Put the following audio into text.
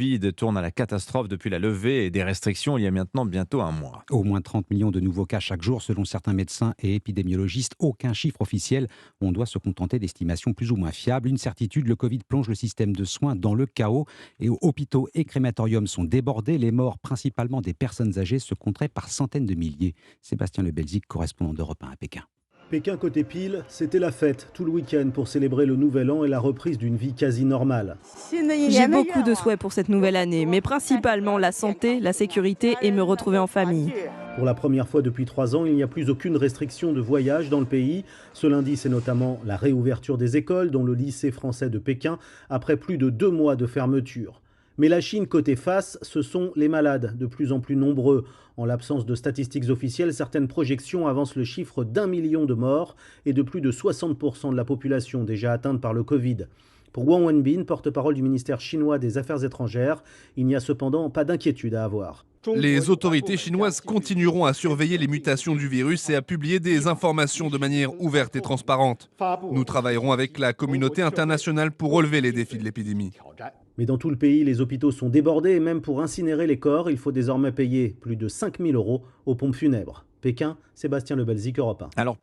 Covid tourne à la catastrophe depuis la levée des restrictions il y a maintenant bientôt un mois. Au moins 30 millions de nouveaux cas chaque jour, selon certains médecins et épidémiologistes. Aucun chiffre officiel. On doit se contenter d'estimations plus ou moins fiables. Une certitude, le Covid plonge le système de soins dans le chaos. Et hôpitaux et crématoriums sont débordés. Les morts, principalement des personnes âgées, se compteraient par centaines de milliers. Sébastien Le Belzic, correspondant d'Europe 1 à Pékin. Pékin côté pile, c'était la fête tout le week-end pour célébrer le nouvel an et la reprise d'une vie quasi normale. J'ai beaucoup de souhaits pour cette nouvelle année, mais principalement la santé, la sécurité et me retrouver en famille. Pour la première fois depuis 3 ans, il n'y a plus aucune restriction de voyage dans le pays. Ce lundi, c'est notamment la réouverture des écoles, dont le lycée français de Pékin, après plus de 2 mois de fermeture. Mais la Chine, côté face, ce sont les malades, de plus en plus nombreux. En l'absence de statistiques officielles, certaines projections avancent le chiffre d'1 million de morts et de plus de 60% de la population déjà atteinte par le Covid. Pour Wang Wenbin, porte-parole du ministère chinois des Affaires étrangères, il n'y a cependant pas d'inquiétude à avoir. Les autorités chinoises continueront à surveiller les mutations du virus et à publier des informations de manière ouverte et transparente. Nous travaillerons avec la communauté internationale pour relever les défis de l'épidémie. Mais dans tout le pays, les hôpitaux sont débordés et même pour incinérer les corps, il faut désormais payer plus de 5 000 € aux pompes funèbres. Pékin, Sébastien Le Belzic, Europe 1. Alors